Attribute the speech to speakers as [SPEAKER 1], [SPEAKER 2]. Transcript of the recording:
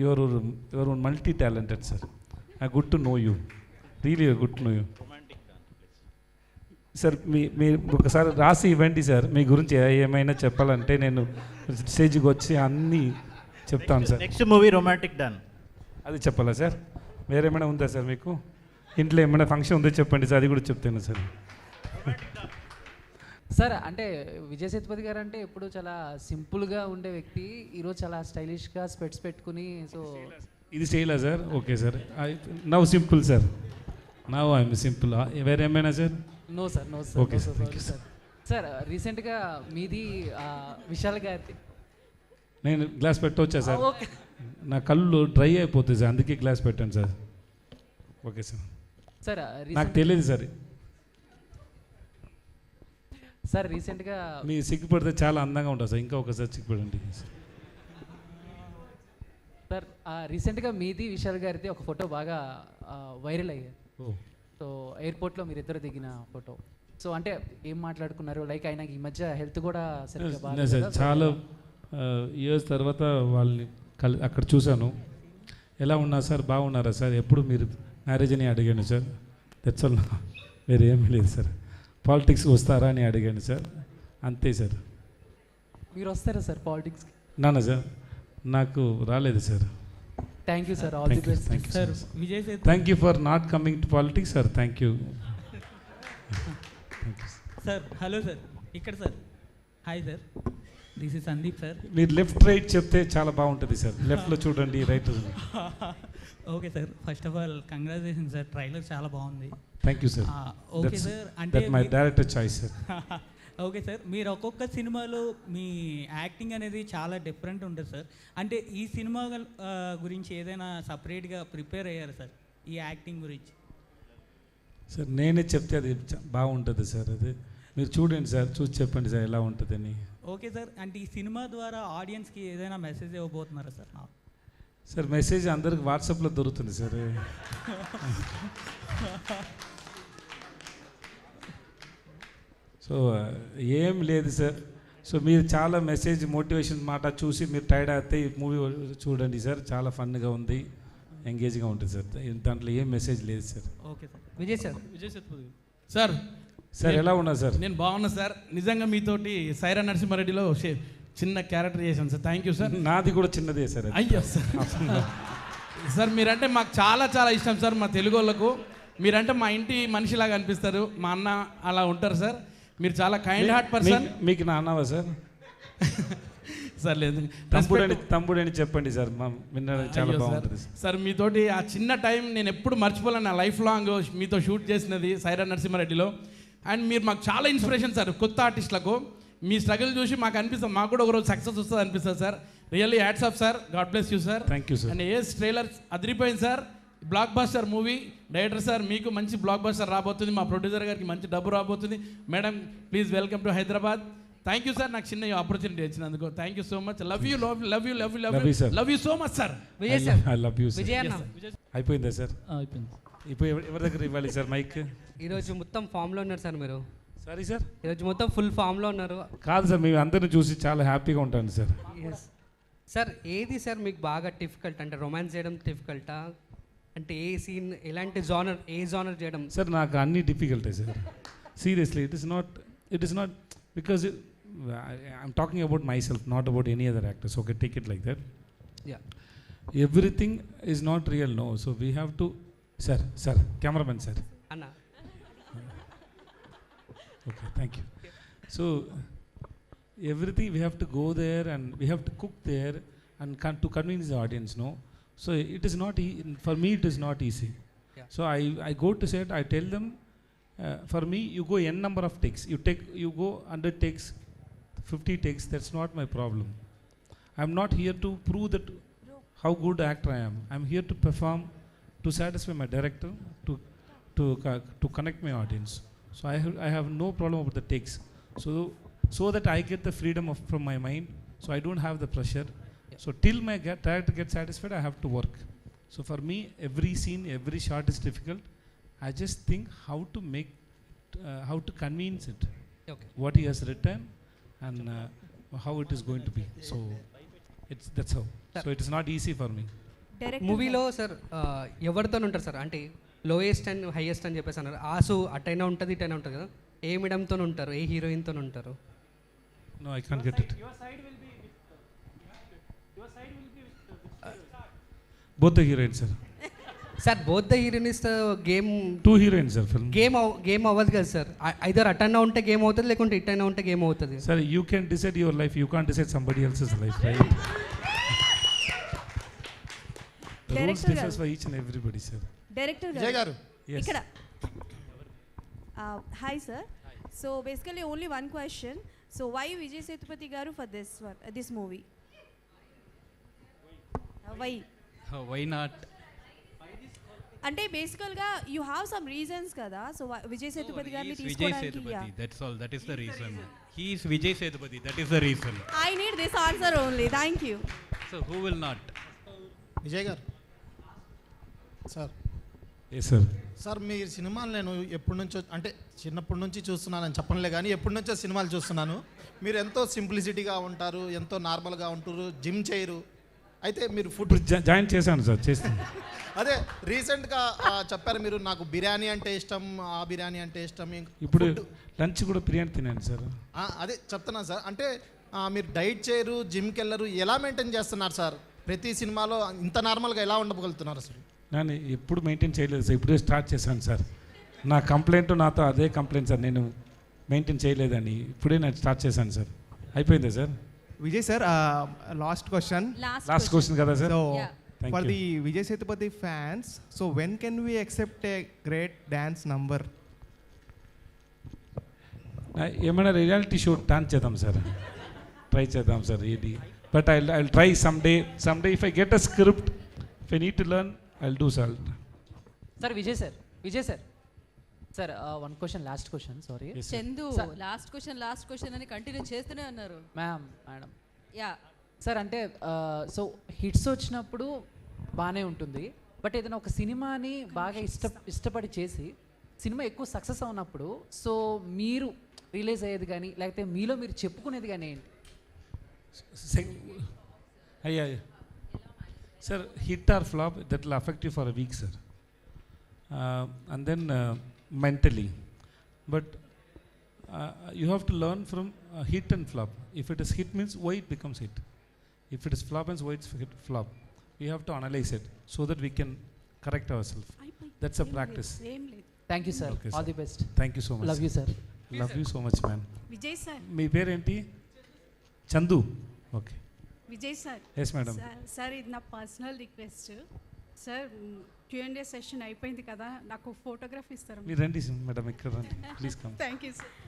[SPEAKER 1] Your multi talented sir. I good to know you, really good to know you sir. మీ ఒకసారి రాసి ఇవ్వండి sir, మీ గురించి ఏమైనా చెప్పాలంటే నేను స్టేజ్కి వచ్చి అన్నీ చెప్తాను sir.
[SPEAKER 2] Next movie romantic don,
[SPEAKER 1] అది చెప్పాలా సార్? వేరేమైనా ఉందా సార్ మీకు? ఇంట్లో ఏమైనా ఫంక్షన్ ఉందో చెప్పండి సార్, అది కూడా చెప్తాను సార్.
[SPEAKER 3] సార్ అంటే విజయ్ సేతుపతి గారు అంటే ఎప్పుడు చాలా సింపుల్గా ఉండే వ్యక్తి, ఈరోజు చాలా స్టైలిష్గా స్పెట్స్ పెట్టుకుని. సో
[SPEAKER 1] ఇది చేయలే sir? Okay sir, now simple sir, now I'm simple. వేరేమైనా sir?
[SPEAKER 3] No sir, no sir. Okay sir, sir. Sir రీసెంట్గా మీది విశాల్ గారి,
[SPEAKER 1] నేను గ్లాస్ పెట్టవచ్చా సార్?
[SPEAKER 3] ఓకే.
[SPEAKER 1] నా కళ్ళు డ్రై అయిపోతుంది సార్, అందుకే గ్లాస్ పెట్టాను సార్. Okay sir.
[SPEAKER 3] సార్
[SPEAKER 1] నాకు తెలియదు సార్.
[SPEAKER 3] సార్ రీసెంట్గా
[SPEAKER 1] మీ సిగ్గుపడితే చాలా అందంగా ఉంటుంది సార్, ఇంకా ఒకసారి సిగ్గుపడండి
[SPEAKER 3] సార్. రీసెంట్గా మీది విశాల్ గారిది ఒక ఫోటో బాగా వైరల్ అయ్యాయి. సో ఎయిర్పోర్ట్లో మీరు ఇద్దరు దిగిన ఫోటో. సో అంటే ఏం మాట్లాడుకున్నారు? లైక్ ఆయనకి ఈ మధ్య హెల్త్ కూడా
[SPEAKER 1] సార్ చాలా ఇయర్స్ తర్వాత వాళ్ళని అక్కడ చూశాను. ఎలా ఉన్నారు సార్? బాగున్నారా సార్? ఎప్పుడు మీరు మ్యారేజ్ అని అడిగాను సార్. దట్స్ ఆల్, వేరే ఏమీ లేదు సార్. పాలిటిక్స్కి వస్తారా అని అడిగాను సార్, అంతే సార్.
[SPEAKER 3] మీరు వస్తారా సార్ పాలిటిక్స్కి?
[SPEAKER 1] నాన్న సార్, నాకు రాలేదు sir.
[SPEAKER 3] Thank you sir, all the best
[SPEAKER 4] sir. Vijay Sethupathi,
[SPEAKER 1] thank you for not coming to politics sir. Thank you
[SPEAKER 4] sir. Hello sir, ఇక్కడ sir. Hi sir, this is Sandeep sir.
[SPEAKER 1] మీరు left right చెప్తే చాలా బాగుంటుంది సార్. లెఫ్ట్లో చూడండి, right.
[SPEAKER 4] Okay sir, first of all congratulation sir, trailer చాలా బాగుంది.
[SPEAKER 1] Thank you sir.
[SPEAKER 4] Okay sir. అంటే
[SPEAKER 1] my director choice sir.
[SPEAKER 4] Okay sir, మీరు ఒక్కొక్క సినిమాలో మీ యాక్టింగ్ అనేది చాలా డిఫరెంట్ ఉంటుంది సార్. అంటే ఈ సినిమా గురించి ఏదైనా సపరేట్గా ప్రిపేర్ అయ్యారు సార్ ఈ యాక్టింగ్ గురించి?
[SPEAKER 1] సార్ నేనే చెప్తే అది బాగుంటుంది సార్. అది మీరు చూడండి సార్, చూసి చెప్పండి సార్ ఎలా ఉంటుందని.
[SPEAKER 4] ఓకే సార్, అంటే ఈ సినిమా ద్వారా ఆడియన్స్కి ఏదైనా మెసేజ్ ఇవ్వబోతున్నారా సార్?
[SPEAKER 1] సార్ మెసేజ్ అందరికి వాట్సాప్లో దొరుకుతుంది సార్. సో ఏం లేదు సార్. సో మీరు చాలా మెసేజ్ మోటివేషన్ మాట చూసి మీరు టైర్డ్ అయితే ఈ మూవీ చూడండి సార్, చాలా ఫన్గా ఉంది, ఎంగేజ్గా ఉంటుంది సార్. దాంట్లో ఏం మెసేజ్ లేదు sir.
[SPEAKER 4] Okay sir.
[SPEAKER 3] Vijay sir,
[SPEAKER 5] Vijay Sethupathi sir.
[SPEAKER 1] Sir ఎలా ఉన్నారు సార్?
[SPEAKER 5] నేను బాగున్నా సార్. నిజంగా మీతోటి సైరా నరసింహారెడ్డిలో చిన్న క్యారెక్టర్ చేశాను సార్. Thank you sir.
[SPEAKER 1] నాది కూడా చిన్నదే సార్.
[SPEAKER 5] అయ్యో సార్. సార్ మీరంటే మాకు చాలా చాలా ఇష్టం సార్, మా తెలుగు వాళ్ళకు. మీరంటే మా ఇంటి మనిషిలాగా అనిపిస్తారు, మా అన్న అలా ఉంటారు సార్. మీరు చాలా కైండ్ హార్ట్ పర్సన్.
[SPEAKER 1] మీకు నా అన్నవా సార్?
[SPEAKER 5] సార్ లేదు,
[SPEAKER 1] తమ్ముడని చెప్పండి సార్, వినడానికి చాలా బాగుంటుంది
[SPEAKER 5] సార్. మీతోటి ఆ చిన్న టైం నేను ఎప్పుడు మర్చిపోలేను, నా లైఫ్ లాంగ్ మీతో షూట్ చేసినది సైరా నరసింహారెడ్డిలో. అండ్ మీరు మాకు చాలా ఇన్స్పిరేషన్ సార్, కొత్త ఆర్టిస్టులకు. మీ స్ట్రగుల్ చూసి మాకు అనిపిస్తుంది, మాకు కూడా ఒకరోజు సక్సెస్ వస్తుంది అనిపిస్తుంది sir. Really hats off sir, god bless you sir.
[SPEAKER 1] Thank you sir.
[SPEAKER 5] And trailer అదిరిపోయింది sir, blockbuster movie. Director sir మీకు మంచి బ్లాక్ బాస్టర్ రాబోతుంది, మా ప్రొడ్యూసర్ గారికి మంచి డబ్బు రాబోతుంది. Madam please welcome to Hyderabad. Thank you sir, నాకు చిన్న ఆపర్చునిటీ వచ్చినందుకు. Thank you so much. Love you love love you love you love you love you so much sir.
[SPEAKER 3] Vijay sir,
[SPEAKER 1] I love you sir.
[SPEAKER 3] Vijay అన్న
[SPEAKER 1] అయిపోయిందా sir?
[SPEAKER 4] అయిపోయింది.
[SPEAKER 1] ఇప్పుడు ఎవరి దగ్గర ఇవ్వాలి సార్ మైక్?
[SPEAKER 6] ఈరోజు మొత్తం ఫామ్లో ఉన్నారు సార్ మీరు.
[SPEAKER 1] సారీ సార్,
[SPEAKER 6] ఈరోజు మొత్తం ఫుల్ ఫామ్లో ఉన్నారు.
[SPEAKER 1] కాదు సార్, మేము అందరిని చూసి చాలా హ్యాపీగా ఉంటాను సార్.
[SPEAKER 6] Yes sir. ఏది సార్ మీకు బాగా డిఫికల్ట్? అంటే రొమాన్స్ చేయడం డిఫికల్టా? అంటే ఏ సీన్, ఎలాంటి జానర్, ఏ జానర్ చేయడం?
[SPEAKER 1] సార్ నాకు అన్ని డిఫికల్టే sir, seriously. It is not because I'm talking about myself, not about any other actors. Okay, take it like that.
[SPEAKER 6] Yeah,
[SPEAKER 1] everything is not real, no. So we have to sir cameraman sir.
[SPEAKER 6] అన్న
[SPEAKER 1] okay, thank you. So everything we have to go there and we have to cook there and to convince the audience, no. So it is not for me it is not easy.
[SPEAKER 6] Yeah.
[SPEAKER 1] So I go to set, I tell them for me you go n number of takes, you go 100 takes, 50 takes, that's not my problem. I'm not here to prove that how good actor I am. I'm here to perform, to satisfy my director, to connect my audience. So I have no problem about the takes. So that I get the freedom from my mind. So I don't have the pressure. Yeah. So till my director gets satisfied, I have to work. So for me, every scene, every shot is difficult. I just think how to convince it.
[SPEAKER 6] Okay.
[SPEAKER 1] What he has written and how it is going to be. So that's how. So it is not easy for me.
[SPEAKER 2] Director
[SPEAKER 6] మూవీలో sir ఎవరితో ఉంటారు sir? అంటే lowest and highest అని చెప్పేసి అన్నారు. ఆసు అటైనా ఉంటుంది ఇటైనా ఉంటుంది కదా, ఏ మేడంతో ఉంటారు, ఏ హీరోయిన్తో ఉంటారు?
[SPEAKER 1] No, I can't get it. Both the heroines, sir.
[SPEAKER 6] Sir both the heroines game
[SPEAKER 1] Two heroines, sir. Film.
[SPEAKER 6] Game అవ్వదు కదా సార్. ఐదర్ అటైనా ఉంటే గేమ్ అవుతుంది, లేకుంటే ఇటైనా ఉంటే గేమ్ అవుతుంది.
[SPEAKER 1] Sir, you can decide your life. You can't decide somebody else's life, right? The rules
[SPEAKER 2] Director
[SPEAKER 1] differs
[SPEAKER 2] garu.
[SPEAKER 1] for each and everybody, sir.
[SPEAKER 2] Director
[SPEAKER 7] Vijay garu
[SPEAKER 1] Yes.
[SPEAKER 2] ఇక్కడ hi sir. So basically only one question. So why Vijay Sethupathi garu for this movie? Why?
[SPEAKER 8] Why not?
[SPEAKER 2] అంటే బేసికల్గా you have some reasons కదా. So Vijay Sethupathi గారిని
[SPEAKER 8] విజయ్
[SPEAKER 2] తీసుకోవడానికి
[SPEAKER 8] Sethupathi, that's all, that is the reason. He is Vijay Sethupathi, that is the reason.
[SPEAKER 2] I need this answer only. Thank you.
[SPEAKER 8] So who will not?
[SPEAKER 7] Vijay garu sir,
[SPEAKER 1] Yes, sir.
[SPEAKER 7] Sir మీ సినిమాలు నేను ఎప్పటి నుంచో, అంటే చిన్నప్పటి నుంచి చూస్తున్నానని చెప్పనులే కానీ ఎప్పటి నుంచో సినిమాలు చూస్తున్నాను. మీరు ఎంతో సింప్లిసిటీగా ఉంటారు, ఎంతో నార్మల్గా ఉంటారు, జిమ్ చేయరు. అయితే మీరు ఫుడ్
[SPEAKER 1] ఇప్పుడు జాయిన్ చేశాను సార్, చేస్తాను.
[SPEAKER 7] అదే రీసెంట్గా చెప్పారు మీరు, నాకు బిర్యానీ అంటే ఇష్టం, ఆ బిర్యానీ అంటే ఇష్టం.
[SPEAKER 1] ఇప్పుడు లంచ్ కూడా బిర్యానీ తినండి సార్.
[SPEAKER 7] అదే చెప్తున్నాను సార్. అంటే మీరు డైట్ చేయరు, జిమ్కి వెళ్ళరు, ఎలా మెయింటైన్ చేస్తున్నారు సార్? ప్రతి సినిమాలో ఇంత నార్మల్గా ఎలా ఉండగలుగుతున్నారు అసలు?
[SPEAKER 1] నేను ఎప్పుడు మెయింటైన్ చేయలేదు సార్, ఇప్పుడే స్టార్ట్ చేశాను సార్. నా కంప్లైంట్ నాతో అదే కంప్లైంట్ సార్, నేను మెయింటైన్ చేయలేదని ఇప్పుడే నేను స్టార్ట్ చేశాను సార్. అయిపోయిందా sir?
[SPEAKER 9] Vijay sir, last question.
[SPEAKER 1] Last question కదా sir?
[SPEAKER 9] So,
[SPEAKER 2] Yeah.
[SPEAKER 1] Thank
[SPEAKER 9] for
[SPEAKER 1] you.
[SPEAKER 9] the Vijay Sethupathi fans, so when can we accept a great dance number?
[SPEAKER 1] ఏమైనా reality show dance చేద్దాం sir, try చేద్దాం sir ఇది. But I try someday if I get a script, if I need to learn I will do sir.
[SPEAKER 3] Sir Vijay sir sir one question, last question, sorry.
[SPEAKER 10] Chandu,
[SPEAKER 3] Sir.
[SPEAKER 10] Last question అని continue చేస్తూనే ఉన్నారు.
[SPEAKER 3] Madam
[SPEAKER 10] yeah,
[SPEAKER 3] sir, అంటే so hits వచ్చినప్పుడు బాగానే ఉంటుంది, but ఏదైనా ఒక సినిమాని బాగా ఇష్టపడి చేసి సినిమా ఎక్కువ సక్సెస్ అవునప్పుడు సో మీరు రిలీజ్ అయ్యేది కానీ లేకపోతే మీలో మీరు చెప్పుకునేది కానీ ఏంటి?
[SPEAKER 1] అయ్యా sir, hit or flop that will affect you for a week sir, and then mentally. But you have to learn from hit and flop. If it is hit means why it becomes hit. If it is flop means why it's flop. We have to analyze it so that we can correct ourselves. That's a practice.
[SPEAKER 3] Thank you sir,
[SPEAKER 1] Okay,
[SPEAKER 3] all
[SPEAKER 1] sir.
[SPEAKER 3] The best.
[SPEAKER 1] Thank you so much.
[SPEAKER 3] Love you sir.
[SPEAKER 1] Love you so much, man.
[SPEAKER 11] Vijay sir,
[SPEAKER 1] మీ పేరేంటి? Chandu. Okay.
[SPEAKER 11] Vijay sir.
[SPEAKER 1] Yes madam.
[SPEAKER 11] Sir ఇది నా personal request sir. Q&A session అయిపోయింది కదా, నాకు photography ఇస్తారు?
[SPEAKER 1] మీరు రండి మేడం, ఇక్కడ రండి please come.
[SPEAKER 11] Thank you sir.